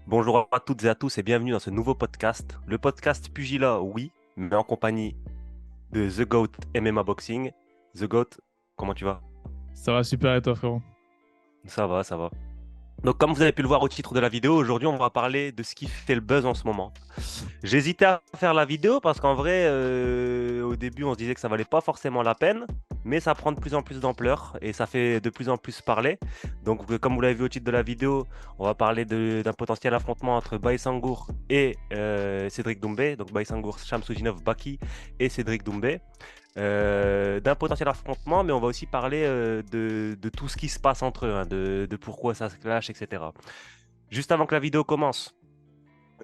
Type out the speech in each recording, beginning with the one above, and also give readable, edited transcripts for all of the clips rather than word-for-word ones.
Bonjour à toutes et à tous et bienvenue dans ce nouveau podcast. Le podcast Pugilat, oui, mais en compagnie de The GOAT MMA Boxing. The GOAT, comment tu vas? Ça va super et toi, frérot? Ça va, ça va. Donc, comme vous avez pu le voir au titre de la vidéo, aujourd'hui, on va parler de ce qui fait le buzz en ce moment. J'hésitais à faire la vidéo parce qu'en vrai, au début, on se disait que ça valait pas forcément la peine, mais ça prend de plus en plus d'ampleur et ça fait de plus en plus parler. Donc, comme vous l'avez vu au titre de la vidéo, on va parler d'un potentiel affrontement entre Baïsangour et Cédric Doumbé. Donc, Baïsangour, Shamsudinov, Baki et Cédric Doumbé. D'un potentiel affrontement, mais on va aussi parler de tout ce qui se passe entre eux, hein, de pourquoi ça se clash, etc. Juste avant que la vidéo commence,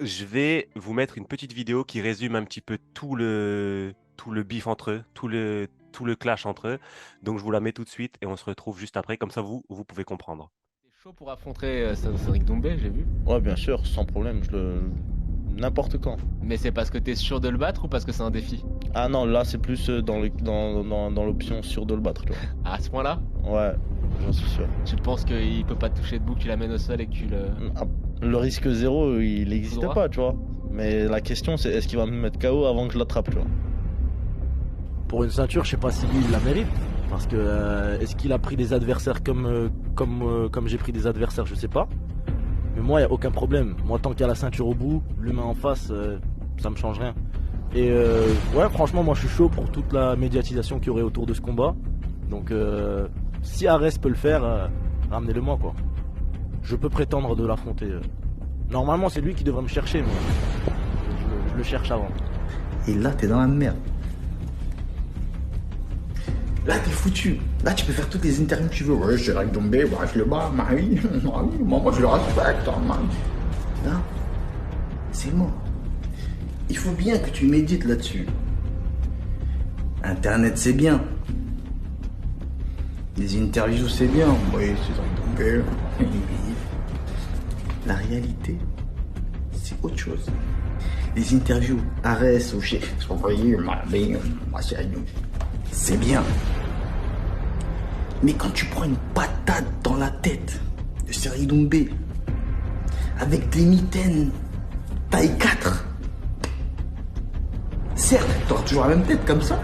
je vais vous mettre une petite vidéo qui résume un petit peu tout le beef entre eux, tout le clash entre eux. Donc je vous la mets tout de suite et on se retrouve juste après, comme ça vous pouvez comprendre. T'es chaud pour affronter Cédric Doumbé, j'ai vu. Ouais, bien sûr, sans problème, n'importe quand. Mais c'est parce que t'es sûr de le battre ou parce que c'est un défi? Ah non, là, c'est plus dans l'option sûre de le battre, tu À ce point-là, vois. Ouais, j'en suis sûr. tu penses qu'il peut pas te toucher debout, que tu l'amènes au sol et que tu le... Ah, le risque zéro, il Tout n'existe droit. pas, tu vois. Mais la question, c'est est-ce qu'il va me mettre KO avant que je l'attrape, tu vois. Pour une ceinture, je sais pas si lui il la mérite. Parce que est-ce qu'il a pris des adversaires comme j'ai pris des adversaires, je sais pas. Mais moi, il n'y a aucun problème. Moi, tant qu'il y a la ceinture au bout, l'humain en face, ça me change rien. Et ouais, franchement, moi je suis chaud pour toute la médiatisation qu'il y aurait autour de ce combat. Donc si Arès peut le faire, ramenez-le moi quoi. Je peux prétendre de l'affronter. Normalement, c'est lui qui devrait me chercher, mais je le cherche avant. Et là, t'es dans la merde. Là, t'es foutu. Là, tu peux faire toutes les interviews que tu veux. Ouais, c'est Cédric Doumbé, ouais, je le bats, Marie. Marie, moi, je le respecte, hein, Marie. Là, c'est mort. Il faut bien que tu médites là-dessus. Internet, c'est bien. Les interviews, c'est bien. Oui, c'est Cédric Doumbé. La réalité, c'est autre chose. Les interviews, Arès ou chez Soyez, Marie, moi, c'est bien. Mais quand tu prends une patate dans la tête de Cédric Doumbé, avec des mitaines taille 4, certes, t'auras toujours la même tête comme ça.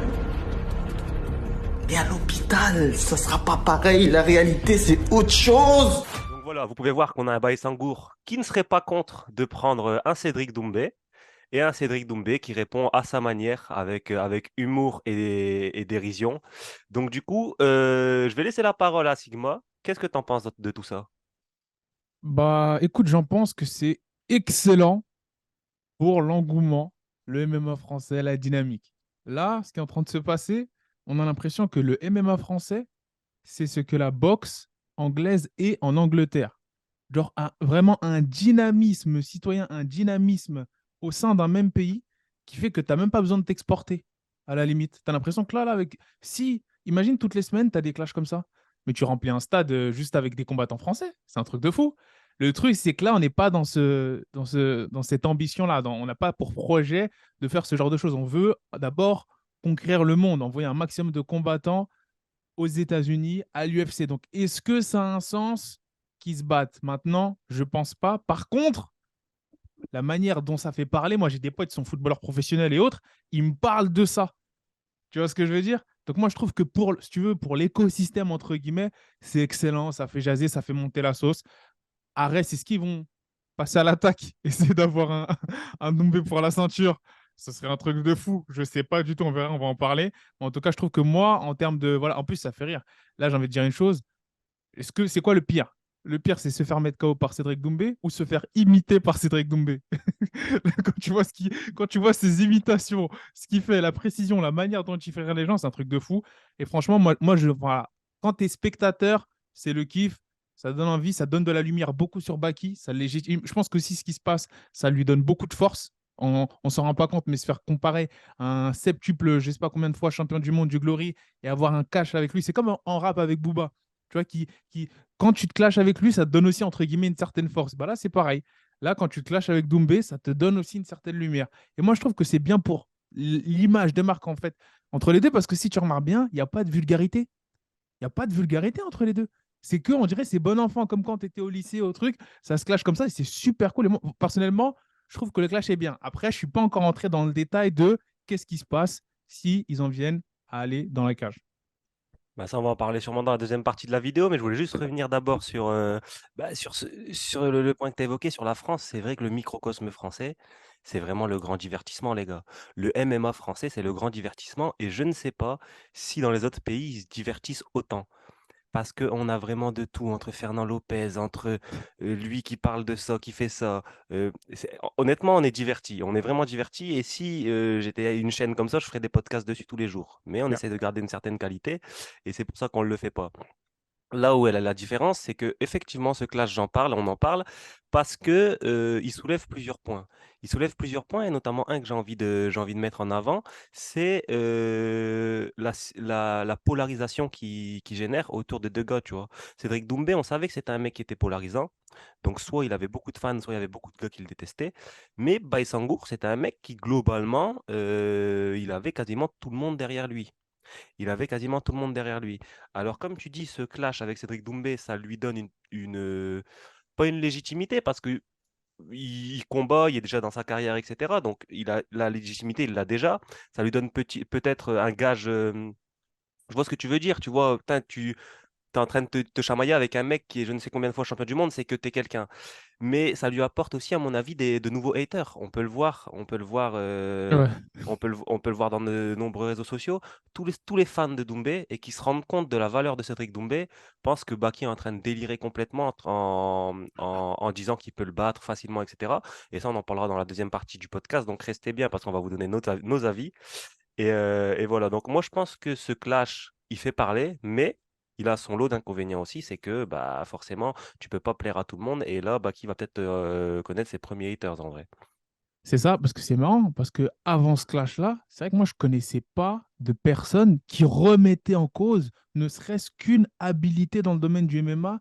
Mais à l'hôpital, ça sera pas pareil. La réalité, c'est autre chose. Donc voilà, vous pouvez voir qu'on a un Baïsangour qui ne serait pas contre de prendre un Cédric Doumbé et un Cédric Doumbé qui répond à sa manière avec humour et dérision. Donc du coup, je vais laisser la parole à Sigma. Qu'est-ce que tu en penses de tout ça? Bah, écoute, j'en pense que c'est excellent pour l'engouement, le MMA français, la dynamique. Là, ce qui est en train de se passer, on a l'impression que le MMA français, c'est ce que la boxe anglaise est en Angleterre. Genre, vraiment un dynamisme citoyen, un dynamisme au sein d'un même pays qui fait que tu n'as même pas besoin de t'exporter, à la limite. Tu as l'impression que là, avec... Si, imagine toutes les semaines, tu as des clashs comme ça, mais tu remplis un stade juste avec des combattants français. C'est un truc de fou. Le truc, c'est que là, on n'est pas dans cette ambition-là. On n'a pas pour projet de faire ce genre de choses. On veut d'abord conquérir le monde, envoyer un maximum de combattants aux États-Unis, à l'UFC. Donc, est-ce que ça a un sens qu'ils se battent maintenant? Je pense pas. Par contre, la manière dont ça fait parler, moi j'ai des potes qui sont footballeurs professionnels et autres, ils me parlent de ça. Tu vois ce que je veux dire? Donc moi je trouve que pour, si tu veux, pour l'écosystème entre guillemets, c'est excellent, ça fait jaser, ça fait monter la sauce. Arrête, est-ce qu'ils vont passer à l'attaque, essayer d'avoir un Doumbé pour la ceinture? Ce serait un truc de fou. Je sais pas du tout, on verra, on va en parler. Mais en tout cas, je trouve que moi, en termes de. Voilà, en plus, ça fait rire. Là, j'ai envie de dire une chose. Est-ce que c'est quoi le pire? Le pire, c'est se faire mettre KO par Cédric Doumbé ou se faire imiter par Cédric Doumbé? Quand tu vois ses imitations, ce qu'il fait, la précision, la manière dont il fait rire les gens, c'est un truc de fou. Et franchement, voilà. Quand tu es spectateur, c'est le kiff. Ça donne envie, ça donne de la lumière beaucoup sur Baki. Ça légitime. Je pense que aussi ce qui se passe, ça lui donne beaucoup de force. On ne s'en rend pas compte, mais se faire comparer à un septuple, je ne sais pas combien de fois champion du monde du Glory et avoir un cash avec lui, c'est comme en rap avec Booba. Tu vois, quand tu te clashes avec lui, ça te donne aussi, entre guillemets, une certaine force. Bah là, c'est pareil. Là, quand tu te clashes avec Doumbé, ça te donne aussi une certaine lumière. Et moi, je trouve que c'est bien pour l'image de marque, en fait, entre les deux, parce que si tu remarques bien, il n'y a pas de vulgarité. Il n'y a pas de vulgarité entre les deux. C'est que, on dirait, c'est bon enfant, comme quand tu étais au lycée, au truc, ça se clash comme ça, et c'est super cool. Et moi, personnellement, je trouve que le clash est bien. Après, je suis pas encore entré dans le détail de qu'est-ce qui se passe si ils en viennent à aller dans la cage. Bah ça, on va en parler sûrement dans la deuxième partie de la vidéo, mais je voulais juste revenir d'abord sur, sur le point que tu as évoqué sur la France. C'est vrai que le microcosme français, c'est vraiment le grand divertissement, les gars. Le MMA français, c'est le grand divertissement, et je ne sais pas si dans les autres pays, ils se divertissent autant. Parce qu'on a vraiment de tout, entre Fernand Lopez, entre lui qui parle de ça, qui fait ça. Honnêtement, on est divertis. On est vraiment divertis. Et si j'étais à une chaîne comme ça, je ferais des podcasts dessus tous les jours. Mais on Yeah. essaie de garder une certaine qualité. Et c'est pour ça qu'on ne le fait pas. Là où elle a la différence, c'est que effectivement, ce clash, j'en parle, on en parle, parce que il soulève plusieurs points. Il soulève plusieurs points, et notamment un que j'ai envie de mettre en avant, c'est la polarisation qui génère autour de deux gars, tu vois. Cédric Doumbé, on savait que c'était un mec qui était polarisant. Donc, soit il avait beaucoup de fans, soit il y avait beaucoup de gars qui le détestaient. Mais Baïsangour, c'était un mec qui, globalement, il avait quasiment tout le monde derrière lui. Il avait quasiment tout le monde derrière lui. Alors, comme tu dis, ce clash avec Cédric Doumbé, ça lui donne pas une légitimité parce que il combat, il est déjà dans sa carrière, etc. Donc, il a la légitimité, il l'a déjà. Ça lui donne peut-être un gage. Je vois ce que tu veux dire. Tu vois, putain, tu es en train de te chamailler avec un mec qui est je ne sais combien de fois champion du monde, c'est que tu es quelqu'un. Mais ça lui apporte aussi, à mon avis, de nouveaux haters. Ouais. On peut le voir dans de nombreux réseaux sociaux. Tous les fans de Doumbé et qui se rendent compte de la valeur de Cédric Doumbé pensent que Baki est en train de délirer complètement en disant qu'il peut le battre facilement, etc. Et ça, on en parlera dans la deuxième partie du podcast. Donc restez bien parce qu'on va vous donner nos avis. Et voilà, donc moi je pense que ce clash, il fait parler, mais il a son lot d'inconvénients aussi, c'est que bah forcément, tu peux pas plaire à tout le monde, et là, bah, qui va peut-être connaître ses premiers haters en vrai. C'est ça, parce que c'est marrant, parce que avant ce clash-là, c'est vrai que moi, je connaissais pas de personnes qui remettaient en cause, ne serait-ce qu'une habilité dans le domaine du MMA,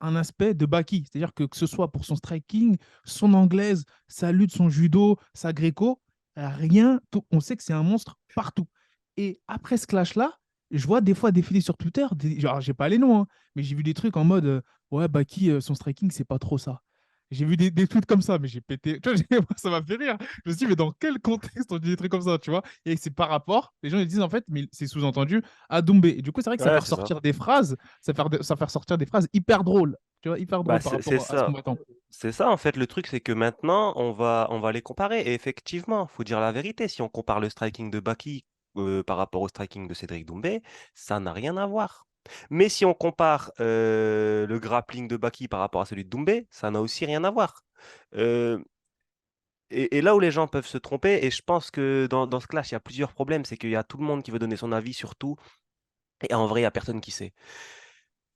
un aspect de Baki. C'est-à-dire que ce soit pour son striking, son anglaise, sa lutte, son judo, sa gréco, rien, on sait que c'est un monstre partout. Et après ce clash-là, je vois des fois défiler sur Twitter, genre, j'ai pas les noms, hein, mais j'ai vu des trucs en mode, ouais, Baki, son striking, c'est pas trop ça. J'ai vu des tweets comme ça, mais j'ai pété. Tu vois, moi, ça m'a fait rire. Je me suis dit, mais dans quel contexte on dit des trucs comme ça, tu vois? Et c'est par rapport, les gens ils disent en fait, mais c'est sous-entendu à Doumbé. Et du coup, c'est vrai que ça fait Ouais, c'est ça. ressortir des phrases, ça fait ressortir des phrases hyper drôles, tu vois, hyper Bah, drôles par c'est rapport à ce ça. combattant. C'est ça, en fait, le truc, c'est que maintenant, on va les comparer. Et effectivement, faut dire la vérité. Si on compare le striking de Baki par rapport au striking de Cédric Doumbé, ça n'a rien à voir. Mais si on compare le grappling de Baki par rapport à celui de Doumbé, ça n'a aussi rien à voir. Euh, et là où les gens peuvent se tromper, et je pense que dans ce clash, il y a plusieurs problèmes, c'est qu'il y a tout le monde qui veut donner son avis sur tout, et en vrai, il n'y a personne qui sait.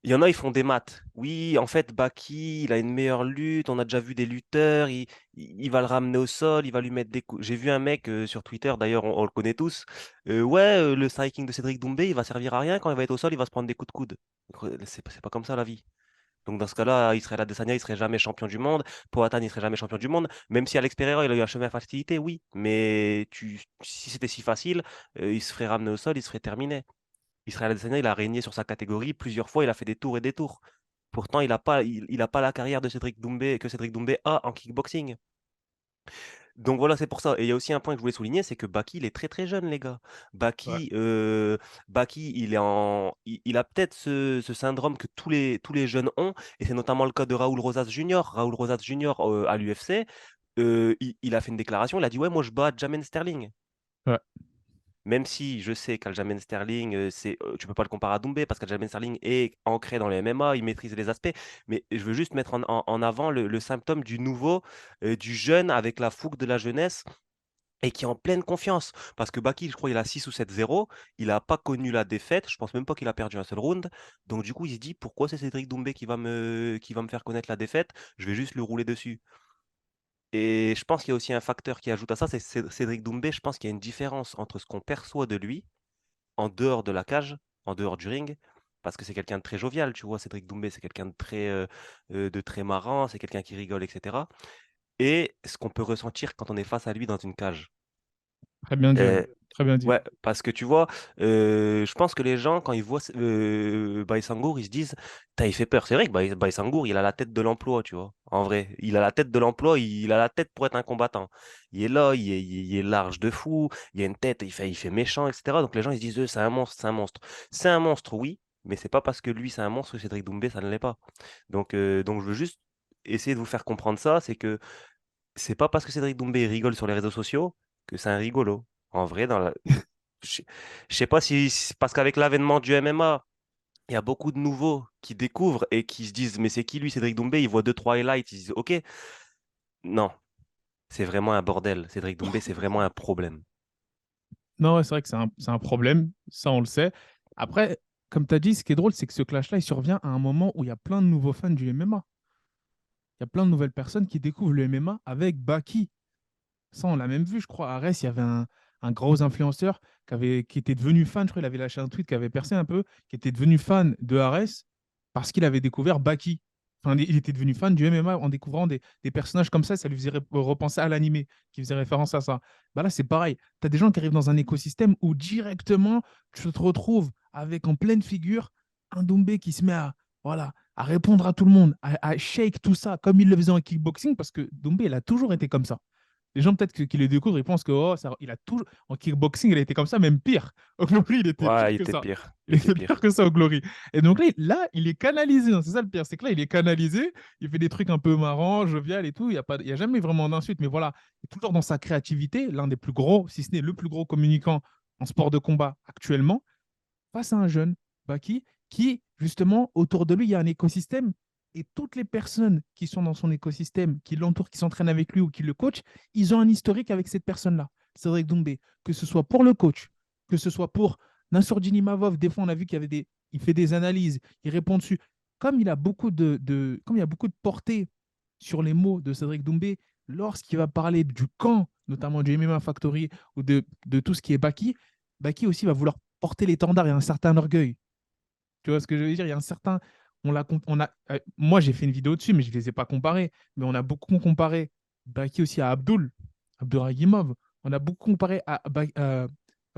Il y en a, ils font des maths. Oui, en fait, Baki, il a une meilleure lutte. On a déjà vu des lutteurs. Il va le ramener au sol. Il va lui mettre des coups. J'ai vu un mec sur Twitter, d'ailleurs, on le connaît tous. Ouais, le striking de Cédric Doumbé, il va servir à rien. Quand il va être au sol, il va se prendre des coups de coude. C'est pas comme ça la vie. Donc dans ce cas-là, Israël Adesanya, il serait jamais champion du monde. Poatan, il serait jamais champion du monde. Même si Alex Pereira, il a eu un chemin à facilité, oui. Mais si c'était si facile, il se ferait ramener au sol, il se ferait terminer. Israël Adesanya, il a régné sur sa catégorie plusieurs fois, il a fait des tours et des tours. Pourtant, il a pas la carrière de Cédric Doumbé que Cédric Doumbé a en kickboxing. Donc voilà, c'est pour ça. Et il y a aussi un point que je voulais souligner, c'est que Baki, il est très très jeune, les gars. Ouais. Baki, il a peut-être ce syndrome que tous les jeunes ont, et c'est notamment le cas de Raoul Rosas Junior. Raoul Rosas Junior à l'UFC, il a fait une déclaration, il a dit ouais, moi je bats Jermaine Sterling. Ouais. Même si je sais qu'Aljamain Sterling, tu peux pas le comparer à Doumbé parce qu'Aljamain Sterling est ancré dans le MMA, il maîtrise les aspects. Mais je veux juste mettre en avant le symptôme du nouveau, du jeune avec la fougue de la jeunesse et qui est en pleine confiance. Parce que Baki, je crois, il a 6 ou 7-0. Il n'a pas connu la défaite. Je pense même pas qu'il a perdu un seul round. Donc du coup, il se dit, pourquoi c'est Cédric Doumbé qui va me faire connaître la défaite? Je vais juste le rouler dessus. Et je pense qu'il y a aussi un facteur qui ajoute à ça, c'est Cédric Doumbé. Je pense qu'il y a une différence entre ce qu'on perçoit de lui en dehors de la cage, en dehors du ring, parce que c'est quelqu'un de très jovial, tu vois, Cédric Doumbé, c'est quelqu'un de très marrant, c'est quelqu'un qui rigole, etc. Et ce qu'on peut ressentir quand on est face à lui dans une cage. Très bien dit, Euh, ouais. Très bien dit. Ouais, parce que tu vois, je pense que les gens, quand ils voient Baïsangour, ils se disent, putain, il fait peur. C'est vrai que Baïsangour, il a la tête de l'emploi, tu vois. En vrai, il a la tête de l'emploi, il a la tête pour être un combattant. Il est là, il est large de fou, il a une tête, il fait méchant, etc. Donc les gens, ils se disent, c'est un monstre, c'est un monstre. C'est un monstre, oui, mais c'est pas parce que lui, c'est un monstre que Cédric Doumbé, ça ne l'est pas. Donc je veux juste essayer de vous faire comprendre ça, c'est que c'est pas parce que Cédric Doumbé rigole sur les réseaux sociaux que c'est un rigolo. En vrai, je je sais pas parce qu'avec l'avènement du MMA, il y a beaucoup de nouveaux qui découvrent et qui se disent, mais c'est qui lui, Cédric Doumbé? Ils voient deux, trois highlights, ils se disent, ok, non, c'est vraiment un bordel. Cédric Doumbé, c'est vraiment un problème. Non, ouais, c'est vrai que c'est un problème, ça on le sait. Après, comme tu as dit, ce qui est drôle, c'est que ce clash-là, il survient à un moment où il y a plein de nouveaux fans du MMA. Il y a plein de nouvelles personnes qui découvrent le MMA avec Baki. Ça, on l'a même vu, je crois. À Arès, il y avait un gros influenceur qui était devenu fan, je crois, il avait lâché un tweet qui avait percé un peu, qui était devenu fan de Arès parce qu'il avait découvert Baki. Enfin, il était devenu fan du MMA en découvrant des personnages comme ça lui faisait repenser à l'animé, qui faisait référence à ça. Bah là, c'est pareil. Tu as des gens qui arrivent dans un écosystème où directement, tu te retrouves avec en pleine figure un Doumbé qui se met voilà, à répondre à tout le monde, à shake tout ça, comme il le faisait en kickboxing, parce que Doumbé, il a toujours été comme ça. Les gens, peut-être qui le découvrent, ils pensent que il a toujours, en kickboxing, il a été comme ça, même pire. Au Glory, il était Ouais, pire il que était ça. pire. Il Il était était pire pire. que ça au Glory. Et donc là, il est canalisé, hein. C'est ça le pire, c'est que là, il est canalisé. Il fait des trucs un peu marrants, jovial et tout. Il y a jamais vraiment d'insulte, mais voilà, il est toujours dans sa créativité, l'un des plus gros, si ce n'est le plus gros communicant en sport de combat actuellement, face à un jeune, Baki, qui, justement, autour de lui, il y a un écosystème et toutes les personnes qui sont dans son écosystème, qui l'entourent, qui s'entraînent avec lui ou qui le coachent, ils ont un historique avec cette personne-là, Cédric Doumbé. Que ce soit pour le coach, que ce soit pour Nassourdine Imavov, des fois on a vu il fait des analyses, il répond dessus. Comme il a beaucoup comme il y a beaucoup de portée sur les mots de Cédric Doumbé, lorsqu'il va parler du camp, notamment du MMA Factory ou de tout ce qui est Baki, Baki aussi va vouloir porter l'étendard. Il y a un certain orgueil. Tu vois ce que je veux dire? Il y a un certain. Moi, j'ai fait une vidéo dessus, mais je ne les ai pas comparés. Mais on a beaucoup comparé Baki aussi à Abduragimov. On a beaucoup comparé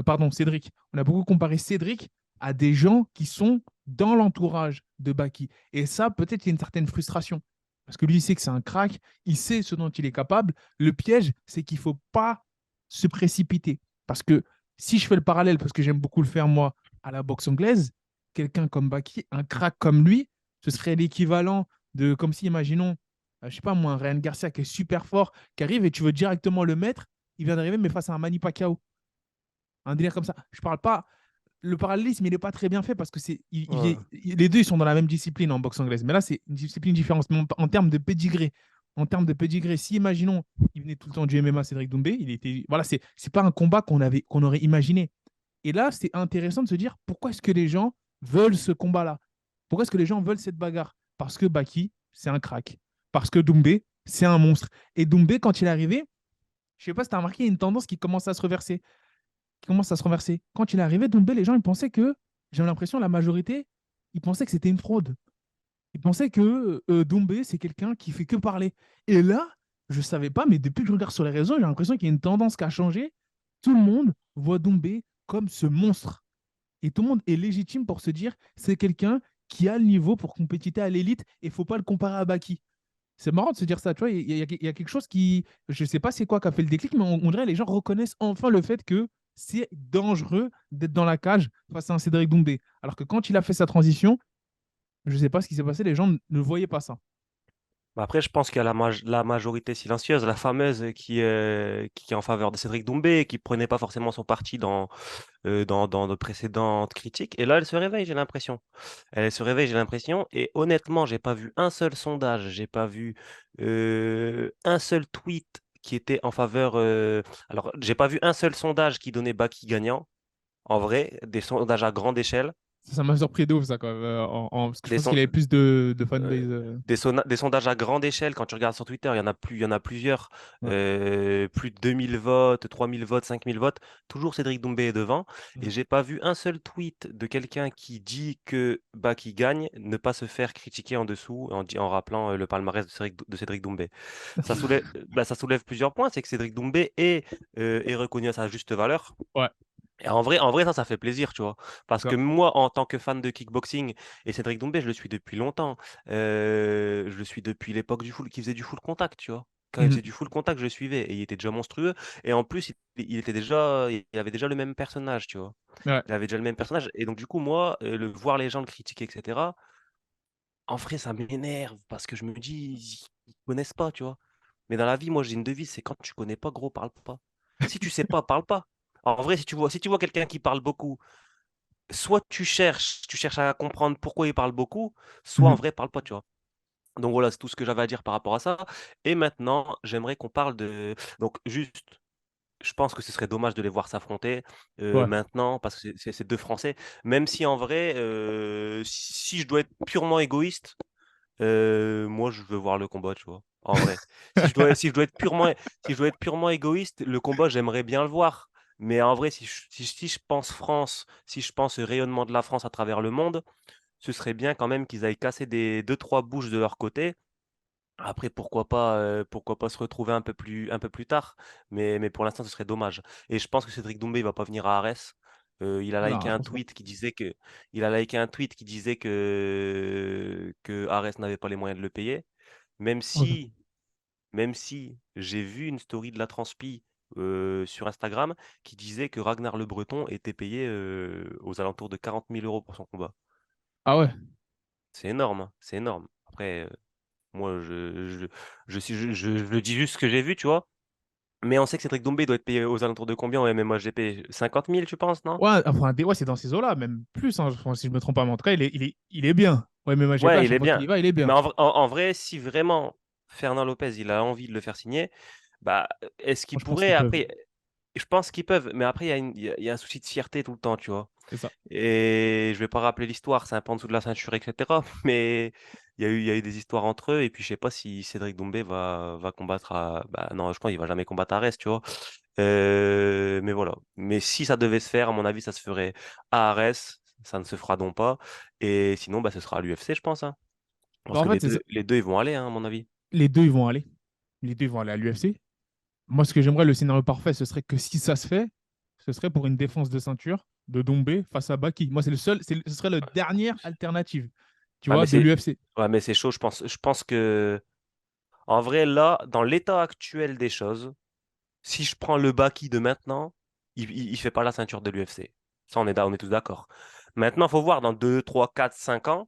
pardon, Cédric. On a beaucoup comparé Cédric à des gens qui sont dans l'entourage de Baki. Et ça, peut-être, il y a une certaine frustration. Parce que lui, il sait que c'est un crack, il sait ce dont il est capable. Le piège, c'est qu'il ne faut pas se précipiter. Parce que si je fais le parallèle, parce que j'aime beaucoup le faire moi, à la boxe anglaise, quelqu'un comme Baki, un crack comme lui, ce serait l'équivalent de, comme si, imaginons, je sais pas moi, un Ryan Garcia qui est super fort, qui arrive et tu veux directement le mettre, il vient d'arriver, mais face à un Manny Pacquiao. Un délire comme ça. Je parle pas. Le parallélisme, il n'est pas très bien fait parce que Ouais. les deux, ils sont dans la même discipline en boxe anglaise. Mais là, c'est une discipline différente. Mais en termes de pédigré, si imaginons, il venait tout le temps du MMA, Cédric Doumbé, voilà, c'est pas un combat qu'on aurait imaginé. Et là, c'est intéressant de se dire pourquoi est-ce que les gens veulent ce combat-là? Pourquoi est-ce que les gens veulent cette bagarre? Parce que Baki, c'est un crack. Parce que Doumbé, c'est un monstre. Et Doumbé, quand il est arrivé, je sais pas si tu as remarqué, il y a une tendance qui commence à se reverser. Quand il est arrivé, Doumbé, les gens, ils pensaient que, j'ai l'impression, la majorité, ils pensaient que c'était une fraude. Ils pensaient que Doumbé, c'est quelqu'un qui fait que parler. Et là, je ne savais pas, mais depuis que je regarde sur les réseaux, j'ai l'impression qu'il y a une tendance qui a changé. Tout le monde voit Doumbé comme ce monstre. Et tout le monde est légitime pour se dire, c'est quelqu'un qui a le niveau pour compétiter à l'élite et il ne faut pas le comparer à Baki. C'est marrant de se dire ça, tu vois, il y a quelque chose qui, je ne sais pas c'est quoi qui a fait le déclic, mais on dirait que les gens reconnaissent enfin le fait que c'est dangereux d'être dans la cage face à un Cédric Doumbé. Alors que quand il a fait sa transition, je ne sais pas ce qui s'est passé, les gens ne voyaient pas ça. Bah après, je pense qu'il y a la majorité silencieuse, la fameuse qui est en faveur de Cédric Doumbé, qui prenait pas forcément son parti dans de précédentes critiques. Et là, elle se réveille, j'ai l'impression. Elle se réveille, j'ai l'impression. Et honnêtement, j'ai pas vu un seul sondage, j'ai pas vu un seul tweet qui était en faveur. Alors, j'ai pas vu un seul sondage qui donnait Baki gagnant. En vrai, des sondages à grande échelle. Ça m'a surpris de ouf, ça, quand même, parce que je Des, pense qu'il son- avait plus de euh, fanbase. des sondages à grande échelle, quand tu regardes sur Twitter, il y en a plusieurs, Ouais. plus de 2000 votes, 3000 votes, 5000 votes, toujours Cédric Doumbé est devant, et j'ai pas vu un seul tweet de quelqu'un qui dit que bah, qui gagne, ne pas se faire critiquer en dessous en rappelant le palmarès de Cédric Doumbé. Ça soulève plusieurs points, c'est que Cédric Doumbé est reconnu à sa juste valeur. Ouais. Et en vrai, ça fait plaisir, tu vois. Parce que Ça. moi, en tant que fan de kickboxing, et Cédric Doumbé, je le suis depuis longtemps. Je le suis depuis l'époque du full, qui faisait du full contact, tu vois. Quand il Mhm. faisait du full contact, je le suivais. Et il était déjà monstrueux. Et en plus, il était déjà, il avait déjà le même personnage, tu vois. Ouais. Il avait déjà le même personnage. Et donc, du coup, moi, voir les gens le critiquer, etc., en vrai, ça m'énerve parce que je me dis, ils connaissent pas, tu vois. Mais dans la vie, moi, j'ai une devise, c'est quand tu connais pas, gros, parle pas. Si tu sais pas, parle pas. En vrai, si tu vois quelqu'un qui parle beaucoup, soit tu cherches à comprendre pourquoi il parle beaucoup, soit en Mhm. vrai, parle pas, tu vois. Donc voilà, c'est tout ce que j'avais à dire par rapport à ça. Et maintenant, j'aimerais qu'on parle de. Donc, juste, je pense que ce serait dommage de les voir s'affronter Ouais. maintenant, parce que c'est deux Français. Même si en vrai, si je dois être purement égoïste, moi, je veux voir le combat, tu vois. En vrai. Si je dois être si je dois être purement égoïste, le combat, j'aimerais bien le voir. Mais en vrai, si je pense France, si je pense rayonnement de la France à travers le monde, ce serait bien quand même qu'ils aillent casser des deux, trois bouches de leur côté. Après, pourquoi pas se retrouver un peu plus tard. Mais pour l'instant, ce serait dommage. Et je pense que Cédric Doumbé, il va pas venir à Arès. Il a Non, liké je un pense pas. tweet qui disait que, il a liké un tweet qui disait que Arès n'avait pas les moyens de le payer. Même Ok. si, même si j'ai vu une story de la Transpi sur Instagram qui disait que Ragnar Le Breton était payé aux alentours de 40 000 € pour son combat. Ah ouais. C'est énorme, hein, c'est énorme. Après, moi, je le dis juste ce que j'ai vu, tu vois. Mais on sait que Cédric Doumbé doit être payé aux alentours de combien en MMA GP? 50 000, tu penses, non? Ouais, enfin, ouais, c'est dans ces eaux-là, même plus, hein, enfin, si je me trompe pas. Mais en tout cas, il est bien. Ouais, mais moi, GP, à Ouais, il chaque est fois qu'il y bien. va, il est bien. Mais en vrai, si vraiment Fernand Lopez, il a envie de le faire signer, bah, est-ce qu'il Moi, je pense pourrait qu'ils peuvent. après? Je pense qu'ils peuvent, mais après, il y a un souci de fierté tout le temps, tu vois. C'est ça. Et je vais pas rappeler l'histoire, c'est un peu en dessous de la ceinture, etc. Mais il y a eu des histoires entre eux, et puis je sais pas si Cédric Doumbé va combattre à. Bah, non, je pense qu'il va jamais combattre à Arès, tu vois. Mais voilà. Mais si ça devait se faire, à mon avis, ça se ferait à Arès. Ça ne se fera donc pas. Et sinon, bah, ce sera à l'UFC, je pense, hein. Bah, Parce en que fait, c'est ça. les deux, ils vont aller, hein, à mon avis. Les deux, ils vont aller. Les deux, ils vont aller à l'UFC. Moi, ce que j'aimerais, le scénario parfait, ce serait que si ça se fait, ce serait pour une défense de ceinture de Dombé face à Baki. Moi, c'est le seul, ce serait la dernière alternative, tu Ouais, vois, de l'UFC. mais c'est chaud, je pense. Je pense que, en vrai, là, dans l'état actuel des choses, si je prends le Baki de maintenant, il fait pas la ceinture de l'UFC. Ça, on est tous d'accord. Maintenant, il faut voir dans 2 3 4 5 ans,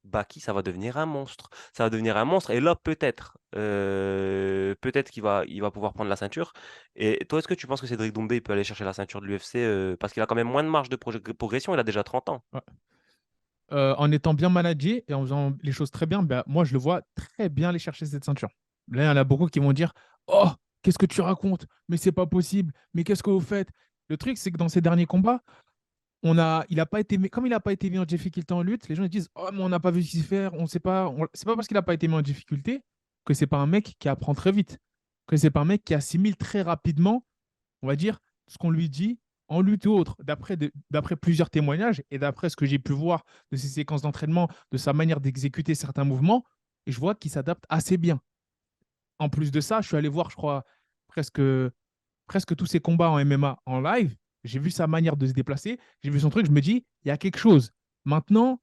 Baki, ça va devenir un monstre. Ça va devenir un monstre. Et là, peut-être il va pouvoir prendre la ceinture. Et toi, est-ce que tu penses que Cédric Doumbé il peut aller chercher la ceinture de l'UFC parce qu'il a quand même moins de marge de progression, il a déjà 30 ans. Ouais. En étant bien managé et en faisant les choses très bien, bah, moi, je le vois très bien aller chercher cette ceinture. Là, il y en a beaucoup qui vont dire, oh, qu'est-ce que tu racontes? Mais c'est pas possible. Mais qu'est-ce que vous faites? Le truc, c'est que dans ces derniers combats, il a pas été, comme il n'a pas été mis en difficulté en lutte, les gens ils disent, oh, mais on n'a pas vu ce qu'il faire, on sait pas. C'est pas parce qu'il n'a pas été mis en difficulté que c'est pas un mec qui apprend très vite, que c'est pas un mec qui assimile très rapidement, on va dire, ce qu'on lui dit en lutte ou autre. D'après plusieurs témoignages et d'après ce que j'ai pu voir de ses séquences d'entraînement, de sa manière d'exécuter certains mouvements, et je vois qu'il s'adapte assez bien. En plus de ça, je suis allé voir, je crois, presque, presque tous ses combats en MMA en live. J'ai vu sa manière de se déplacer, j'ai vu son truc, je me dis, il y a quelque chose. Maintenant,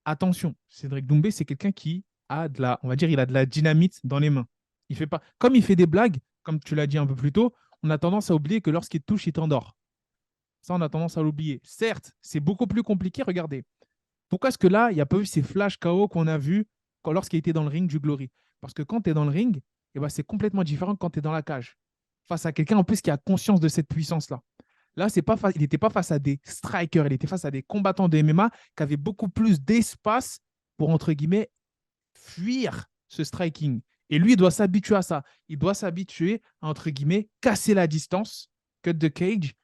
attention, Cédric Doumbé, c'est quelqu'un qui a de la, on va dire, il a de la dynamite dans les mains. Il fait pas, comme il fait des blagues, comme tu l'as dit un peu plus tôt, on a tendance à oublier que lorsqu'il te touche, il t'endort. Ça, on a tendance à l'oublier. Certes, c'est beaucoup plus compliqué. Regardez. Pourquoi est-ce que là, il n'y a pas eu ces flash KO qu'on a vus lorsqu'il était dans le ring du Glory? Parce que quand tu es dans le ring, eh ben, c'est complètement différent que quand tu es dans la cage. Face à quelqu'un en plus qui a conscience de cette puissance-là. Là, il n'était pas face à des strikers, il était face à des combattants de MMA qui avaient beaucoup plus d'espace pour, entre guillemets, fuir ce striking. Et lui, il doit s'habituer à ça. Il doit s'habituer à, entre guillemets, casser la distance, cut the cage,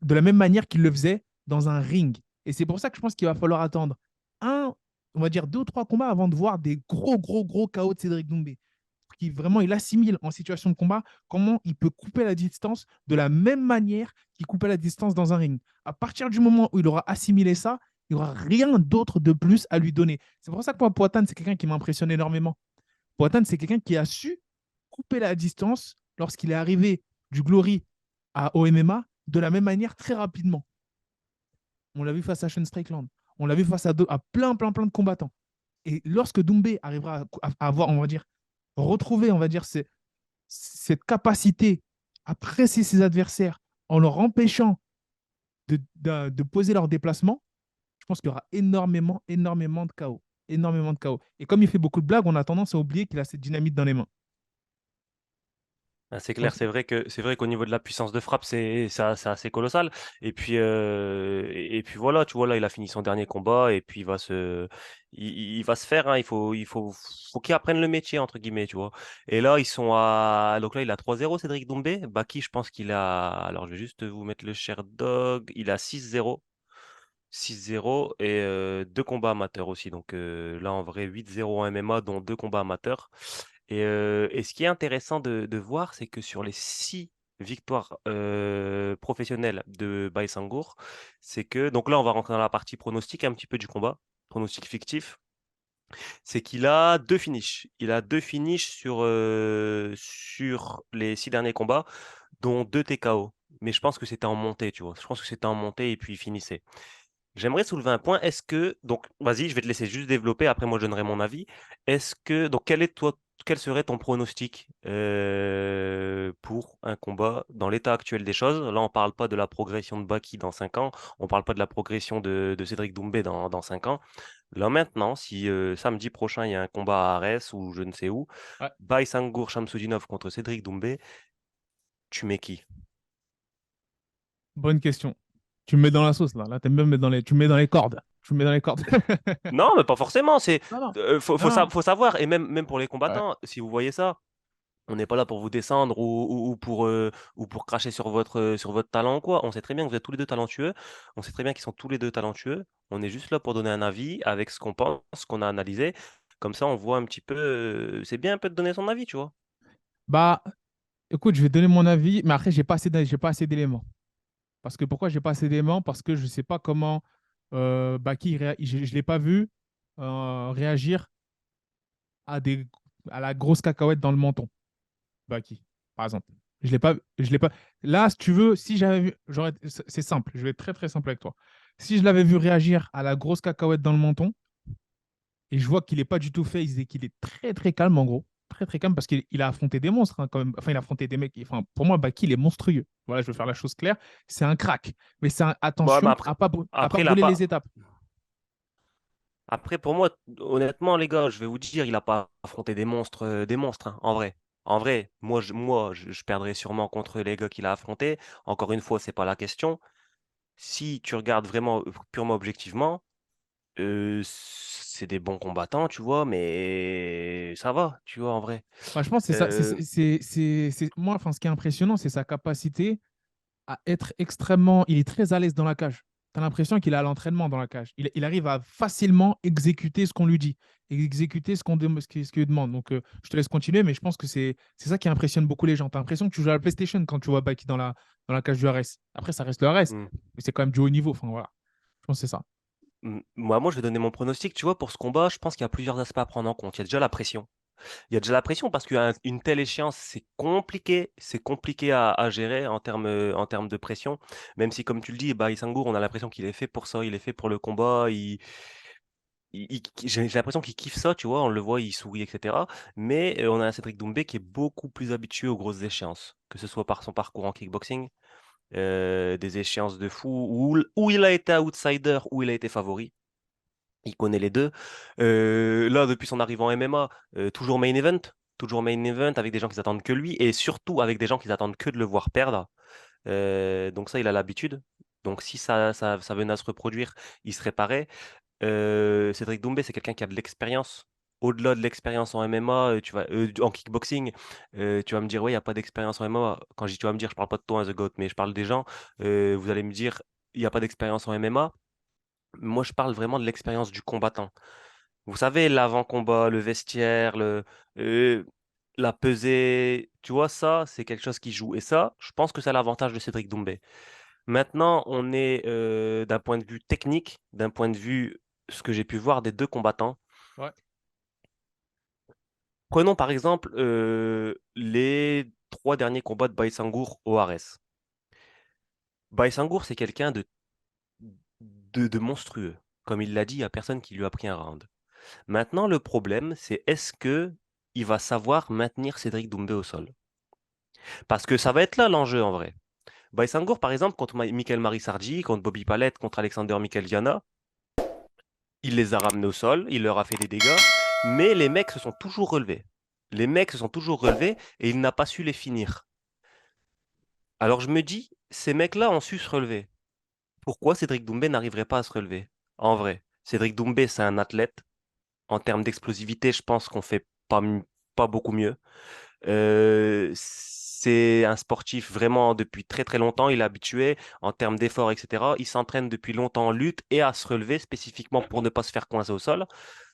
de la même manière qu'il le faisait dans un ring. Et c'est pour ça que je pense qu'il va falloir attendre on va dire 2 ou 3 combats avant de voir des gros, gros, gros KO de Cédric Doumbé. Qui vraiment, il assimile en situation de combat comment il peut couper la distance de la même manière qu'il coupait la distance dans un ring. À partir du moment où il aura assimilé ça, il n'y aura rien d'autre de plus à lui donner. C'est pour ça que moi, Poatan, c'est quelqu'un qui m'impressionne énormément. Poatan, c'est quelqu'un qui a su couper la distance lorsqu'il est arrivé du Glory au MMA de la même manière très rapidement. On l'a vu face à Sean Strickland. On l'a vu face à plein de combattants. Et lorsque Doumbé arrivera à avoir, on va dire, retrouver, on va dire, cette capacité à presser ses adversaires en leur empêchant de poser leur déplacement, je pense qu'il y aura énormément de chaos. Énormément de chaos. Et comme il fait beaucoup de blagues, on a tendance à oublier qu'il a cette dynamite dans les mains. Ah, c'est Je pense clair, c'est vrai qu'au niveau de la puissance de frappe, c'est assez colossal. Et puis voilà, tu vois là, il a fini son dernier combat et puis il va se faire. Hein, faut qu'il apprenne le métier entre guillemets, tu vois. Et là, donc là, il a 3-0, Cédric Doumbé. Baki, je pense qu'il a, alors je vais juste vous mettre le Sherdog, il a 6-0. 6-0 et deux combats amateurs aussi. Donc là, en vrai, 8-0 en MMA, dont deux combats amateurs. Et ce qui est intéressant de voir, c'est que sur les 6 victoires professionnelles de Baïsangour, c'est que, donc là, on va rentrer dans la partie pronostic un petit peu du combat, pronostic fictif, c'est qu'il a deux finishes. Il a deux finishes sur les 6 derniers combats, dont deux TKO. Mais je pense que c'était en montée, tu vois. Je pense que c'était en montée et puis il finissait. J'aimerais soulever un point. Est-ce que, donc, vas-y, je vais te laisser juste développer. Après, moi, je donnerai mon avis. Donc, quel serait ton pronostic pour un combat dans l'état actuel des choses? Là, on parle pas de la progression de Baki dans 5 ans. On parle pas de la progression de Cédric Doumbé dans 5 ans. Là, maintenant, si samedi prochain, il y a un combat à Arès ou je ne sais où, Ouais. Baysangour Shamsudinov contre Cédric Doumbé, tu mets qui? Bonne question. Tu me mets dans la sauce, là. Là, t'aimes bien me mettre tu me mets dans les cordes. Tu me mets dans les cordes. Non, mais pas forcément. Non, non. Faut Non. faut savoir. Et même pour les Ouais. combattants, si vous voyez ça, on n'est pas là pour vous descendre ou pour cracher sur votre talent ou quoi. On sait très bien que vous êtes tous les deux talentueux. On sait très bien qu'ils sont tous les deux talentueux. On est juste là pour donner un avis avec ce qu'on pense, ce qu'on a analysé. Comme ça, on voit un petit peu. C'est bien un peu de donner son avis, tu vois. Bah, écoute, je vais donner mon avis, mais après, j'ai pas assez d'éléments. Parce que pourquoi j'ai pas assez d'éléments? Parce que je ne sais pas comment Baki, je ne l'ai pas vu réagir à, à la grosse cacahuète dans le menton. Baki, par exemple. Je l'ai pas. Là, si tu veux, si j'avais vu, c'est simple, je vais être très très simple avec toi. Si je l'avais vu réagir à la grosse cacahuète dans le menton, et je vois qu'il n'est pas du tout face et qu'il est très très calme en gros, très très calme parce qu'il a affronté des monstres hein, quand même. Enfin, il a affronté des mecs. Enfin, pour moi, Baki, il est monstrueux. Voilà, je veux faire la chose claire. C'est un crack. Mais Bon, mais attention à pas après, il a brûler pas. les étapes. Après, pour moi, honnêtement, les gars, je vais vous dire, il n'a pas affronté des monstres, hein, en vrai. En vrai, je perdrais sûrement contre les gars qu'il a affrontés. Encore une fois, c'est pas la question. Si tu regardes vraiment purement objectivement, c'est des bons combattants, tu vois, mais ça va, tu vois, en vrai. Enfin, je pense que c'est ça. Euh, Moi, enfin, ce qui est impressionnant, c'est sa capacité à être extrêmement. Il est très à l'aise dans la cage. Tu as l'impression qu'il est à l'entraînement dans la cage. Il arrive à facilement exécuter ce qu'on lui dit, exécuter ce qu'il lui demande. Donc, je te laisse continuer, mais je pense que c'est ça qui impressionne beaucoup les gens. Tu as l'impression que tu joues à la PlayStation quand tu vois Baki dans la cage du RS. Après, ça reste le RS, hmm, mais c'est quand même du haut niveau. Enfin, voilà. Je pense que c'est ça. moi, je vais donner mon pronostic, tu vois, pour ce combat, je pense qu'il y a plusieurs aspects à prendre en compte. Il y a déjà la pression. Il y a déjà la pression parce qu'une telle échéance, c'est compliqué à gérer en termes de pression. Même si, comme tu le dis, bah, Isangour, on a l'impression qu'il est fait pour ça, il est fait pour le combat. J'ai l'impression qu'il kiffe ça, tu vois, on le voit, il sourit, etc. Mais on a un Cédric Doumbé qui est beaucoup plus habitué aux grosses échéances, que ce soit par son parcours en kickboxing, des échéances de fou, où il a été outsider, où il a été favori. Il connaît les deux. Là, depuis son arrivée en MMA, toujours main event avec des gens qui attendent que lui et surtout avec des gens qui attendent que de le voir perdre. Donc ça, il a l'habitude. Donc si ça venait à se reproduire, il serait pareil. Cédric Doumbé, c'est quelqu'un qui a de l'expérience. Au-delà de l'expérience en MMA, en kickboxing, tu vas me dire, ouais, il n'y a pas d'expérience en MMA. Quand je dis tu vas me dire, je parle pas de toi, hein, The Goat, mais je parle des gens. Vous allez me dire, il n'y a pas d'expérience en MMA. Moi, je parle vraiment de l'expérience du combattant. Vous savez, l'avant-combat, le vestiaire, euh, la pesée, tu vois, ça, c'est quelque chose qui joue. Et ça, je pense que c'est l'avantage de Cédric Doumbé. Maintenant, on est d'un point de vue technique, d'un point de vue ce que j'ai pu voir des deux combattants. Ouais. Prenons par exemple les 3 derniers combats de Baïsangour au Ares. Baïsangour, c'est quelqu'un de monstrueux. Comme il l'a dit, il n'y a personne qui lui a pris un round. Maintenant, le problème, c'est est-ce que il va savoir maintenir Cédric Doumbé au sol? Parce que ça va être là l'enjeu en vrai. Baïsangour, par exemple, contre Michael Marisardi, contre Bobby Palette, contre Alexander Michael Viana, il les a ramenés au sol, il leur a fait des dégâts, mais les mecs se sont toujours relevés. Les mecs se sont toujours relevés et il n'a pas su les finir. Alors je me dis, ces mecs-là ont su se relever. Pourquoi Cédric Doumbé n'arriverait pas à se relever? En vrai, Cédric Doumbé, c'est un athlète. En termes d'explosivité, je pense qu'on fait pas beaucoup mieux. C'est un sportif vraiment depuis très très longtemps. Il est habitué en termes d'efforts, etc. Il s'entraîne depuis longtemps en lutte et à se relever spécifiquement pour ne pas se faire coincer au sol.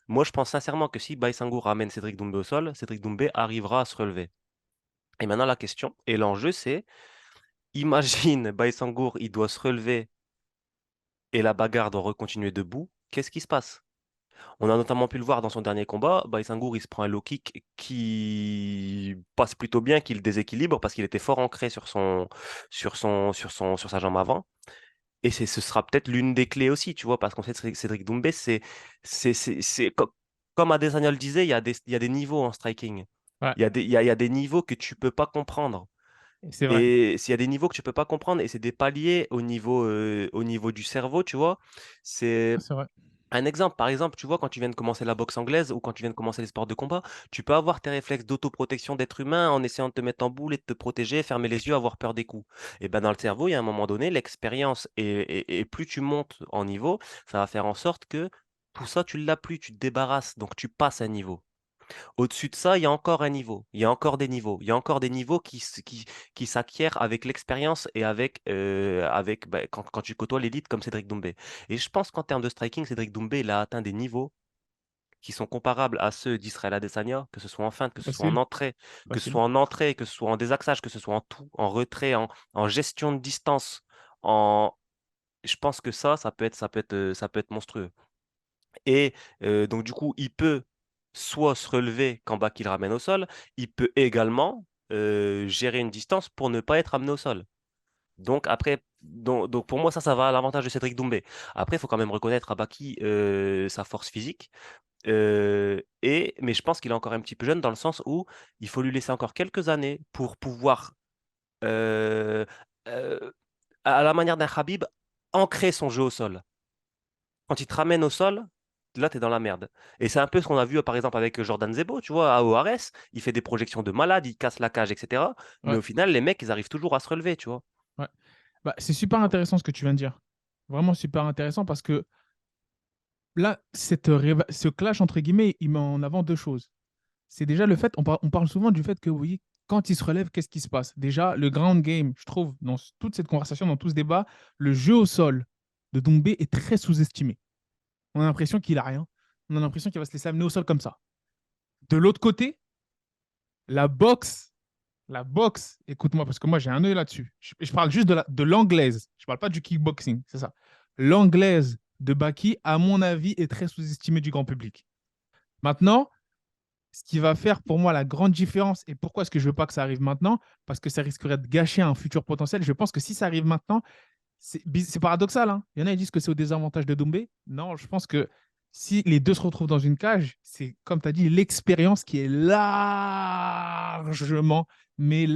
Moi, je pense sincèrement que si Baïsangour ramène Cédric Doumbé au sol, Cédric Doumbé arrivera à se relever. Et maintenant, la question et l'enjeu, c'est imagine Baïsangour, il doit se relever et la bagarre doit recontinuer debout. Qu'est-ce qui se passe? On a notamment pu le voir dans son dernier combat. Baïsangour, il se prend un low kick qui passe plutôt bien, qui le déséquilibre parce qu'il était fort ancré sur sa jambe avant. Et ce sera peut-être l'une des clés aussi, tu vois, parce qu'on sait que Cédric Doumbé, comme Adesanya le disait, il y a des niveaux en striking. Ouais, Il y a des niveaux que tu peux pas comprendre. c'est vrai. Et s'il y a des niveaux que tu peux pas comprendre, et c'est des paliers au niveau du cerveau, tu vois, c'est C'est vrai. un exemple, par exemple, tu vois, quand tu viens de commencer la boxe anglaise ou quand tu viens de commencer les sports de combat, tu peux avoir tes réflexes d'autoprotection d'être humain en essayant de te mettre en boule et de te protéger, fermer les yeux, avoir peur des coups. Et ben dans le cerveau, il y a un moment donné, l'expérience et plus tu montes en niveau, ça va faire en sorte que tout ça, tu l'as plus, tu te débarrasses, donc tu passes un niveau. Au-dessus de ça, il y a encore un niveau, il y a encore des niveaux, il y a encore des niveaux qui s'acquièrent avec l'expérience et quand tu côtoies l'élite comme Cédric Doumbé. Et je pense qu'en termes de striking, Cédric Doumbé, il a atteint des niveaux qui sont comparables à ceux d'Israël Adesanya, que ce soit en feinte, que ce soit en Facile. entrée, que ce Facile. soit en entrée, que ce soit en désaxage, que ce soit en tout, en retrait, en gestion de distance, en... Je pense que ça peut être monstrueux. Et donc, du coup, il peut soit se relever quand Baki le ramène au sol, il peut également gérer une distance pour ne pas être amené au sol. Donc, après, donc pour moi, ça va à l'avantage de Cédric Doumbé. Après, il faut quand même reconnaître à Baki sa force physique. Mais je pense qu'il est encore un petit peu jeune dans le sens où il faut lui laisser encore quelques années pour pouvoir, euh, euh, à la manière d'un Khabib, ancrer son jeu au sol. Quand il te ramène au sol, là, tu es dans la merde. Et c'est un peu ce qu'on a vu, par exemple, avec Jordan Zebo, tu vois, à ORS. Il fait des projections de malade, il casse la cage, etc. Mais Ouais, au final, les mecs, ils arrivent toujours à se relever, tu vois. ouais. Bah, c'est super intéressant ce que tu viens de dire. Vraiment super intéressant parce que là, ce clash, entre guillemets, il met en avant deux choses. C'est déjà le fait, on parle souvent du fait que, oui, quand il se relève, qu'est-ce qui se passe? Déjà, le ground game, je trouve, dans toute cette conversation, dans tout ce débat, le jeu au sol de Doumbé est très sous-estimé. On a l'impression qu'il a rien. On a l'impression qu'il va se laisser amener au sol comme ça. De l'autre côté, la boxe, écoute-moi, parce que moi, j'ai un œil là-dessus. Je parle juste de l'anglaise. Je ne parle pas du kickboxing, c'est ça. L'anglaise de Baki, à mon avis, est très sous-estimée du grand public. Maintenant, ce qui va faire pour moi la grande différence, et pourquoi est-ce que je ne veux pas que ça arrive maintenant? Parce que ça risquerait de gâcher un futur potentiel. Je pense que si ça arrive maintenant, c'est paradoxal. Hein. Il y en a qui disent que c'est au désavantage de Doumbé. Non, je pense que si les deux se retrouvent dans une cage, c'est, comme tu as dit, l'expérience qui est largement, mais